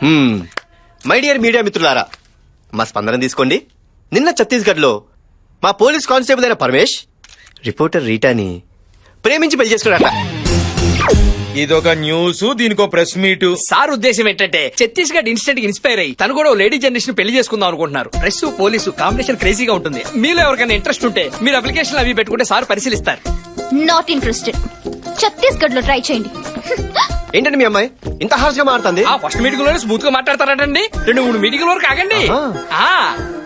My dear media మిత్రులారా, మా స్పందన తీసుకోండి. నిన్న ఛత్తీస్గఢ్ లో మా పోలీస్ కానిస్టేబుల్ అయిన పరమేష్ రిపోర్టర్ రీటాని ప్రేమించి పెళ్లి చేసుకున్నాడట. ఇదొక న్యూస్, దీనికో ప్రెస్ మీట్. సార్ ఉద్దేశం ఏంటంటే ఛత్తీస్గఢ్ ఇన్స్టెంట్ ఇన్స్పైర్ అయ్యి తను కూడా లేడీ జనరేషన్ పెళ్లి చేసుకుందాం అనుకుంటున్నారు. ప్రెస్ పోలీసు కాంబినేషన్ క్రేజీగా ఉంటుంది. మీలో ఎవరికైనా ఇంట్రెస్ట్ ఉంటే మీరు అప్లికేషన్ అవి పెట్టుకుంటే సార్ పరిశీలిస్తారు. Not interested. ఛత్తీస్గఢ్ లో ట్రై చేయండి. ఏంటండి మీ అమ్మాయి ఇంత హార్ష్ గా మారుతుంది? ఆ ఫస్ట్ మీటింగ్ లోనే స్మూత్ గా మాట్లాడతారటండి. 2-3 మీటింగ్ వరకు ఆగండి.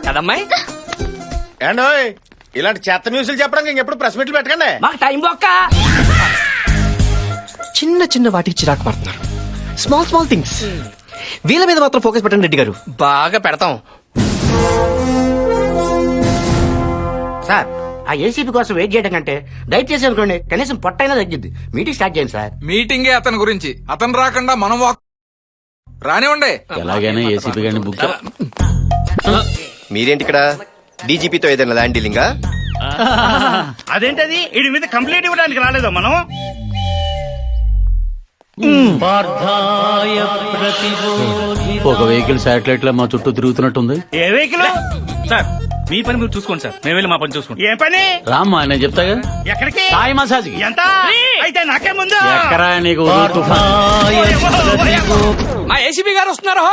కదమ్మాయి, ఏండోయ్ ఇలాంటి చెత్త న్యూస్లు చెప్పడానికి ఇంకెప్పుడు ప్రెస్ మీట్లు పెట్టకండి. మాకు టైం బొక్క. చిన్న చిన్న వాటికి చిరాకు పడుతున్నారు. స్మాల్ స్మాల్ థింగ్స్ వీళ్ళ మీద మాత్రం ఫోకస్ పెట్టండి రెడ్డి గారు. బాగా పెడతాం సార్. ఆ ఏసీపీ కోసం వెయిట్ చేయడం కంటే దయచేసి అనుకోండి, కనీసం పొట్టైనా తగ్గిద్ది. మీటింగ్ స్టార్ట్ చేయండి సార్. మీటింగే అతని గురించి, అతను రాకుండా మనం రానివ్వండి. ఎలాగైనా ఏసీపీ గారిని బుక్ మీరేంటి ఇక్కడ డీజీపీతో ఏదైనా ల్యాండ్ డీలింగా? అదేంటది వీడి మీద కంప్లైంట్ ఇవ్వడానికి రాలేదా మనం? ఒక వెహికల్ శాటిలైట్ లో మా చుట్టూ తిరుగుతున్నట్టుంది. ఏ వెహికల్? సార్ మీ పని మీరు చూసుకోండి సార్, మేము వెళ్ళి మా పని చూసుకుంటాం. ఏ పని? రామ్మా నేను చెప్తాగా. ఎక్కడికి? సాయి మసాజ్. ఎంత అయితే నాకే ముందు ఎక్కరా నీకు మా ఏసీపీ గారు వస్తున్నారు.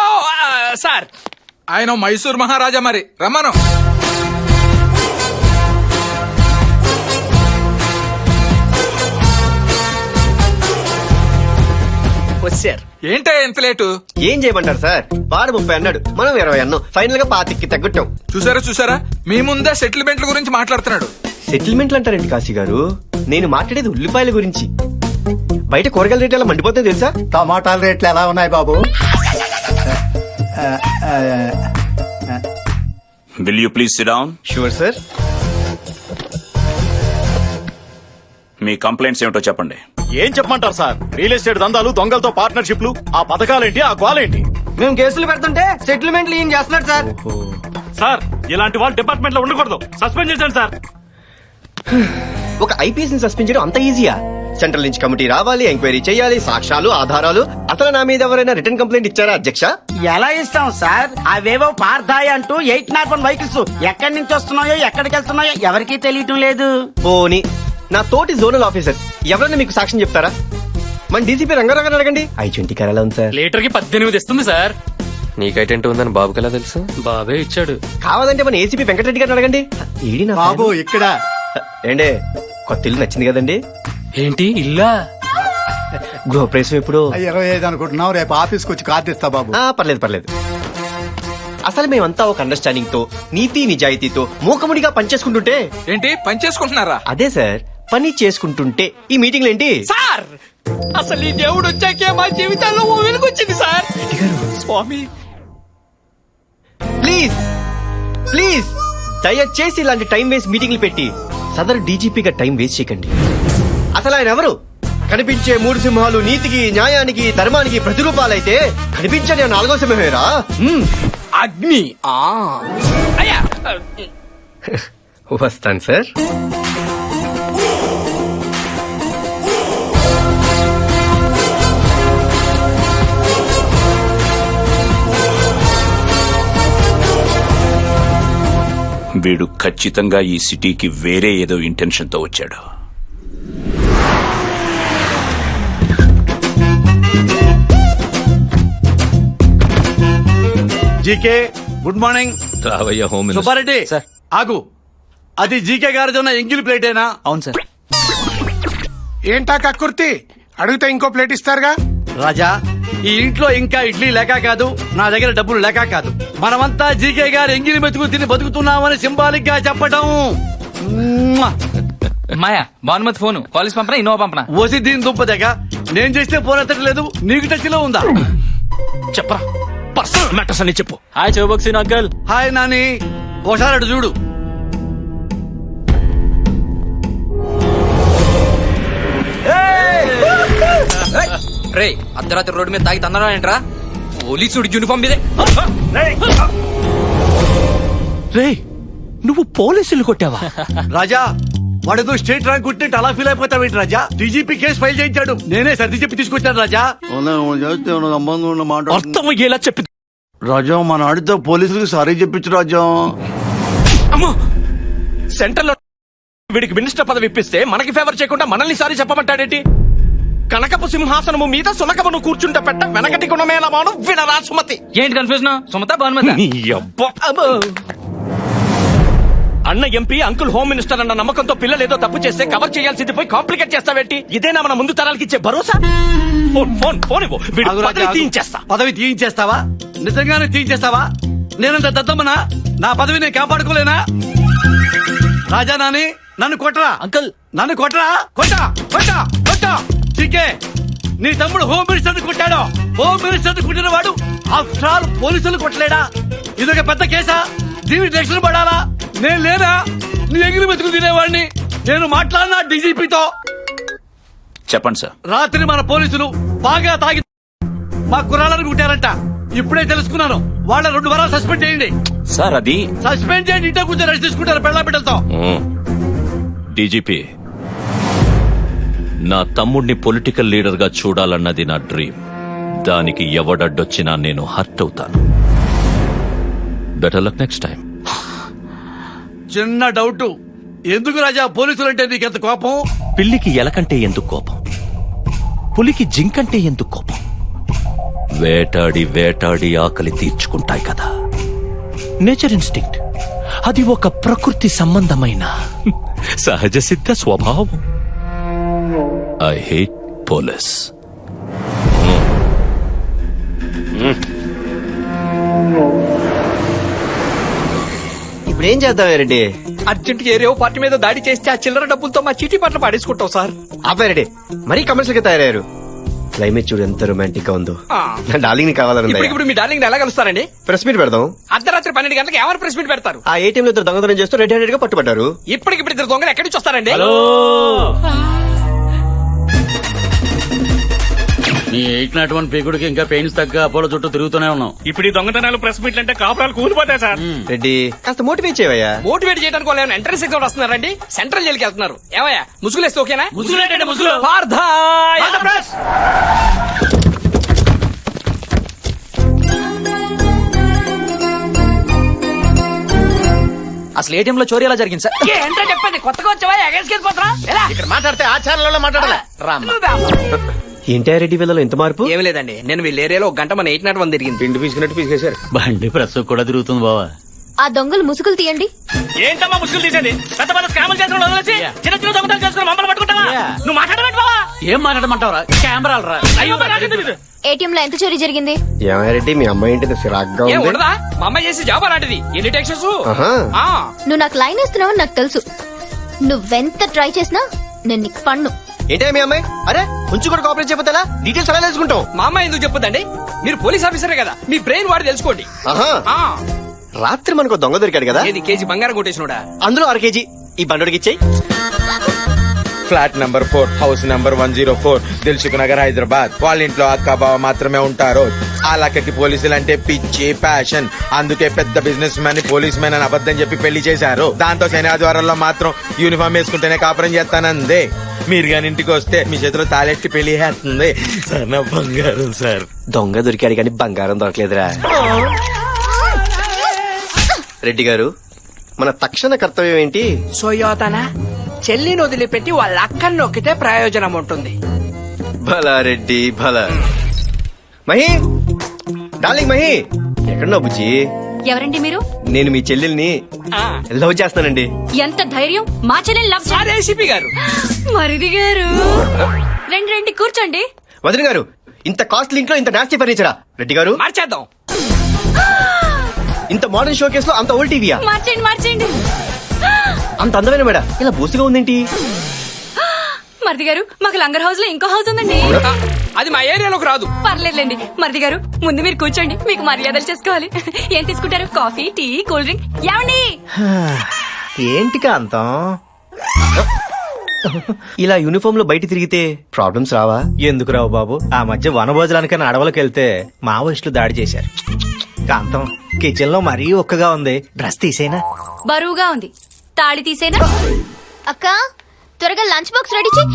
సార్ ఆయన మైసూర్ మహారాజా, మరి రమ్మను. వచ్చారు. ఏంటే ఎంత లేటు? ఏం చేయమంటారు సార్? వాడు 30 అన్నాడు, మనం 20 అన్నాం. ఫైనల్ గా 25కి తగ్గట్టాం. చూసారా మీ ముందే సెటిల్మెంట్ల గురించి మాట్లాడుతున్నాడు. సెటిల్మెంట్లు అంటారండి కాశీ గారు, నేను మాట్లాడేది ఉల్లిపాయల గురించి. బయట కూరగాయల రేట్లు ఎలా మండిపోతుంది తెలుసా? టమాటాల రేట్లు ఎలా ఉన్నాయి బాబు? Will you please sit down? Sure sir. మీ కంప్లైంట్స్ ఏమిటో చెప్పండి. ఏం చెప్పమంటారు సార్? రియల్ ఎస్టేట్ దందాలు, దొంగలతో పార్ట్నర్షిప్లు, ఆ పథకాలేంటి, ఆ గోలేంటి? మేము కేసులు పెడుతుంటే సెటిల్మెంట్లు ఏం చేస్తున్నారు సార్? సార్ ఇలాంటి వాళ్ళు డిపార్ట్మెంట్ లో ఉండకూడదు, సస్పెండ్ చేశాను సార్. ఒక ఐపీఎస్ ని సస్పెండ్ చేయడం అంత ఈజీయా? సెంట్రల్ నుంచి కమిటీ రావాలి, ఎంక్వైరీ చేయాలి, సాక్ష్యాలు, ఆధారాలు. అసలు నా మీద ఎవరైనా రిటర్న్ కంప్లైంట్ ఇచ్చారా అధ్యక్ష? ఎలా ఇస్తాం సార్? అవేవో పార్థాయి అంటూ 801 వెహికల్స్ ఎక్కడి నుంచి వస్తున్నాయో ఎక్కడికి వెళ్తున్నాయో ఎవరికీ తెలియటం లేదు. పోనీ నా తోటి జోనల్ ఆఫీసర్ ఎవరైనా మీకు సాక్ష్యం చెప్తారా? మన డీసీపీ రంగారావు అడగండి. I-20 కార్ ఎలా ఉంది సార్? లీటర్ కి 18 ఇస్తుంది సార్. నీకైటెంట్ ఉందని బాబుకి ఎలా తెలుసు? బాబే ఇచ్చాడు. కావాలంటే మన ఏసీపీ వెంకటరెడ్డి గారిని అడగండి. ఏడి నా బాబు ఇక్కడ ఏండే కొత్త ఇల్లు నచ్చింది కదండి? ఏంటి ఇల్లా? గృహప్రవేశం ఎప్పుడు? 25 అనుకుంటున్నావు, రేపు ఆఫీస్కి వచ్చి కార్డు ఇస్తా బాబు. పర్లేదు. అసలు మేమంతా ఒక అండర్స్టాండింగ్ తో, నీతి నిజాయితీతో మూకముడిగా పనిచేసుకుంటుంటే. ఏంటి పని చేసుకుంటున్నారా? అదే సార్, పని చేసుకుంటుంటే ఈ మీటింగ్లు ఏంటి సార్? అసలు ఈ దేవుడు వచ్చాకే మా జీవితాల్లో ఓ వెలుగొచ్చింది సార్. స్వామి ప్లీజ్ దయచేసి ఇలాంటి టైం వేస్ట్ మీటింగ్లు పెట్టి సదరు డీజీపీగా టైం వేస్ట్ చేయకండి. అసలు ఆయన ఎవరు? కనిపించే 3 సింహాలు నీతికి, న్యాయానికి, ధర్మానికి ప్రతిరూపాలైతే కనిపించని 4వ సింహమేరా అగ్ని. అయ్యా వస్తాను సార్. వీడు ఖచ్చితంగా ఈ సిటీకి వేరే ఏదో ఇంటెన్షన్ తో వచ్చాడు. GK good morning. రావయ్య హోమ్ సుబ్బారెడ్డి ఆగు. అది జీకే గారిది ఉన్న ఎంగిల్ ప్లేటేనా? అవును సార్. ఏంటా కక్కుర్తి? అడిగితే ఇంకో ప్లేట్ ఇస్తారుగా. రాజా, ఈ ఇంట్లో ఇంకా ఇడ్లీ లేక కాదు, నా దగ్గర డబ్బులు లేక కాదు. మనమంతా జీకే గారు ఎంగిలి మెతుకు తిని బతుకుతున్నామని సింబాలిక్ గా చెప్పడం. మాయా భానుమతి ఫోన్ కాలేజ్ పంపనా ఇన్నోవా పంపనా? ఓసి దీని దుంపదగ. నేను చేస్తే ఫోన్ ఎత్తట్లేదు, నీకు టచ్ లో ఉందా? చెప్పరా పర్సనల్ మ్యాటర్స్ అని చెప్పు. హాయ్ చౌబక్సీన్ అంకల్. హాయ్ నాని, ఒకసారి అటు చూడు. రే అర్ధరాత్రి రోడ్డు మీద తాగి తందడం ఏంట్రా? పోలీసుడి యూనిఫామ్ మీదే. రే నువ్వు పోలీసులు కొట్టావా? రాజా, వాడేదో స్టేట్ ర్యాంక్ కొట్టినట్టు అలా ఫీల్ అయిపోతావేంటి రాజా? డీజీపీ కేసు ఫైల్ చేయించాడు, నేనే సర్ది చెప్పి తీసుకొచ్చాను రాజా. అర్థం అయ్యేలా చెప్పి రాజా మన ఆడితో పోలీసులకు సారీ చెప్పించు రాజా. అమ్మో సెంట్రల్ లో వీడికి మినిస్టర్ పదవి ఇప్పిస్తే మనకి ఫేవర్ చేయకుండా మనల్ని సారి చెప్పమంటాడేంటి? కనకపు సింహాసనము మీద సునకమును కూర్చుంటే పెట్ట వెనకటి గుణమేలమాను వినరా సుమతి. ఏంటి కన్ఫ్యూజన్? సుమత భానుమతి. నీ అబ్బా. అన్న ఎంపీ అంకుల్ హోమ్ మినిస్టర్ అన్న నమ్మకంతో పిల్లలు ఏదో తప్పు చేస్తే కవర్ చేయాల్సింది పోయి కాంప్లికేట్ చేస్తావేంటి? ఇదేనా మన ముందు తరాలకి ఇచ్చే భరోసా? ఫోన్ ఫోన్ ఫోన్ ఇవ్వు. వీడి ఆగు రాజా, పదవి ఆగు. తీయించేస్తా. పదవి తీయించేస్తావా? నిజంగానే తీయించేస్తావా? నేనంత దద్దమ్మనా? నా పదవి నేను కాపాడుకోలేనా? రాజా నాని నన్ను కొట్టరా అంకుల్ నన్ను కొట్టరా కొట్టా కొట్టా కొట్టా చీకే నీ తమ్ముడు హోమ్ మినిస్టర్ కొట్టాడు. హోమ్ మినిస్టర్ కొట్టిన వాడు ఆఫ్టర్ ఆల్ పోలీసులు కొట్టలేడా? ఇదొక పెద్ద కేసా? దీనికి రక్షణ పడాలా? నేను లేనా? నీ ఎగిరి మెతుకు తినేవాడిని. నేను మాట్లాడినా డీజీపీతో. చెప్పండి సార్. రాత్రి మన పోలీసులు బాగా తాగి మా కుర్రాళ్ళని కుట్టారంట. ఇప్పుడే తెలుసుకున్నాను. వాళ్ళ 2 వారాలు సస్పెండ్ చేయండి. సార్ అది సస్పెండ్ చేయండి. ఇంట్లో కూర్చొని రెస్ట్ తీసుకుంటారు పెళ్ళ బిడ్డలతో. డీజీపీ, నా తమ్ముడిని పొలిటికల్ లీడర్ గా చూడాలన్నది నా డ్రీమ్. దానికి ఎవడడ్డొచ్చినా నేను హర్ట్ అవుతాను. Better luck next time. చిన్న డౌట్, ఎందుకు రాజా పోలీసులు అంటే నీకెంత కోపం? పిల్లికి ఎలకంటే ఎందుకు కోపం? పులికి జింకంటే ఎందుకు కోపం? వేటాడి వేటాడి ఆకలి తీర్చుకుంటాయి కదా. Nature instinct. అది ఒక ప్రకృతి సంబంధమైన సహజ సిద్ధ స్వభావం. I hate police. ఇప్పుడు ఏం చేద్దాం రెడ్డి? అర్జెంట్ ఏరియో పార్టీ మీద దాడి చేస్తే ఆ చిల్లర డబ్బులతో మా చీటీ పట్ల పాడేసుకుంటాం సార్. ఆపే రెడ్డి, మరీ కమర్షియల్ గా తయారయ్యారు. క్లైమేట్ చూడు ఎంత రొమాంటిక్ గా ఉందో. ఆ. నా డార్లింగ్ ని కావాలని ఇప్పుడు మీ డార్లింగ్ ఎలా కలుస్తారండి? ప్రెస్ మీట్ పెడదాం. అర్ధరాత్రి 12 గంటలకు ఎవరు ప్రెస్ మీట్ పెడతారు? ఆ ఏటీఎం లో ఇద్దరు దొంగతనం చేస్తూ రెడ్ హ్యాండెడ్ గా పట్టుబడ్డారు. ఇప్పటికిప్పుడు ఇద్దరు దొంగలు ఎక్కడి నుంచి వస్తారండి? నీ 801 పీకుడికి ఇంకా పెయిన్స్ తగ్గ అపోలో చుట్టూ తిరుగుతూనే ఉన్నాం. ఇప్పుడు ఈ దొంగతనాలు ప్రెస్ మీట్లు అంటే కాపురాలు కూలిపోతాయి సార్. రెడ్డి కాస్త మోటివేట్ చేయవయ్యా. మోటివేట్ చేయడానికి వాళ్ళు ఏమైనా ఎంట్రన్స్ ఎగ్జామ్ వస్తున్నారండి? సెంట్రల్ జైలుకి వెళ్తున్నారు. ఏమయ్యా ముసుగులేస్తే ఓకేనా? ముసుగులేటండి, ముసుగులు. పార్థాయ్. అసలు ఏటీఎం లో చోరీ ఎలా జరిగింది సార్? ఏంటో చెప్పండి. కొత్తగా వచ్చావా? ఎగేసుకెళ్ళిపోతున్నా? ఎలా? ఇక్కడ మాట్లాడితే ఆచారాలలో మాట్లాడాలి. ఏంటి రెడ్డి వీళ్ళలో ఎంత మార్పు? ఏమి లేదండి, నేను వీళ్ళ ఏరియాలో ఒక గంట మన 801 తిరిగింది. పిండి పీసుకున్నట్టు పీసుకేశారు. బండి ప్రస్ కూడా తిరుగుతుంది బావా. ఆ దొంగలు ముసుగులు తీయండి. ఏంటమ్మా ముసుగులు తీసేది? పెద్ద పెద్ద స్కాములు చేసిన వదిలేసి చిన్న చిన్న దొంగతనాలు చేసుకుని మమ్మల్ని పట్టుకుంటావా? నువ్వు మాట్లాడమంటే బావా? ఏం మాట్లాడమంటావరా? కెమెరాలు రా. అయ్యో నాకే తెలీదు. ఏటీఎం లో ఎంత చోరీ జరిగింది? ఏమయ్య రెడ్డి, మీ అమ్మాయి ఏంటి సిరాగ్గా ఏం ఉంది? ఉండదా? మా అమ్మాయి చేసి జాబ్ అలాంటిది. ఎన్ని టెక్షన్స్? ఆహా. నువ్వు నాకు లైన్ వేస్తున్నావు నాకు తెలుసు. నువ్వెంత ట్రై చేసినా నేను నీకు పన్ను. ఏంటే మీ అమ్మాయి? అరే కొంచెం కూడా కోఆపరేట్ చేయకపోతే ఎలా? డీటెయిల్స్ ఎలా తెలుసుకుంటాం? మా అమ్మాయి ఎందుకు చెప్పొద్దండి? మీరు పోలీస్ ఆఫీసరే కదా, మీ బ్రెయిన్ వాడి తెలుసుకోండి. ఆహా. ఆ, రాత్రి మనకు దొంగ దొరికాడు కదా, ఏది కేజీ బంగారం కొట్టేసినోడా? అందులో 1/2 కేజీ ఈ బండోడికి ఇచ్చేయి. Flat number 4 house number 104 Dilsukh Nagar Hyderabad. వాళ్ళ ఇంట్లో అక్క బావ మాత్రమే ఉంటారు. ఆ లక్కకి పోలీసులు అంటే పిచ్చి ప్యాషన్. అందుకే పెద్ద బిజినెస్ మ్యాన్ పోలీస్ మ్యాన్ అని అబద్ధం చెప్పి పెళ్లి చేశారు. దాంతో శని ఆదివారాల్లో మాత్రం యూనిఫామ్ వేసుకుంటేనే కాపురం చేస్తానందే. మీరు గాని ఇంటికి వస్తే మీ చేతిలో తాళెట్టి పెళ్లి చేస్తుంది సార్. నా బంగారం సార్. దొంగ దొరికాడు కానీ బంగారం దొరకలేదురా. రెడ్డి గారు, మన తక్షణ కర్తవ్యం ఏంటి? సోయోతన చెల్లిని వదిలిపెట్టి వాళ్ళ అక్కని నొక్కితే ప్రయోజనం ఉంటుంది. భలా రెడ్డి భలా. మహి, డార్లింగ్ మహి, ఎక్కడున్నావు బుజ్జి? ఎవరండి మీరు? నేను మీ చెల్లెల్ని లవ్ చేస్తానండి. ఎంత ధైర్యం మా చెల్లెని లవ్ అదే ఏసీపీ గారు. మరిది గారు రండి రండి కూర్చోండి. వదిన గారు, ఇంత కాస్ట్లీ ఇంట్లో ఇంత నాస్తి ఫర్నిచరా? రెడ్డి గారు, మార్చేద్దాం. ఇంత మోడర్న్ షో కేసులో అంత ఓల్డ్ టీవీయా? మార్చండి మార్చండి. అంత అందమైన మేడ ఇలా బూసిగా ఉందేంటి? మరిది గారు మాకు లంగర్ హౌస్ లో ఇంకో హౌస్ ఉందండి. అది మా ఏరియాలోకి రాదు. పర్లేదులేండి. మరిది గారు ముందు మీరు కూర్చోండి, మీకు మర్యాదలు చేసుకోవాలి. ఏం తీసుకుంటారు? Coffee, tea, cool drink? ఏమండి? ఏంటి కాంతం ఇలా యూనిఫామ్ లో బయట తిరిగితే ప్రాబ్లమ్స్ రావా? ఎందుకు రావు బాబు? ఆ మధ్య వనభోజనానికైనా అడవులకు వెళ్తే మావోయిస్టులు దాడి చేశారు. కాంతం కిచెన్ లో మరీ ఒక్కగా ఉంది. డ్రెస్ తీసేనా? బరువుగా ఉంది. తాళి తీసేనా? అక్క త్వరగా లంచ్ బాక్స్ రెడీ చేయి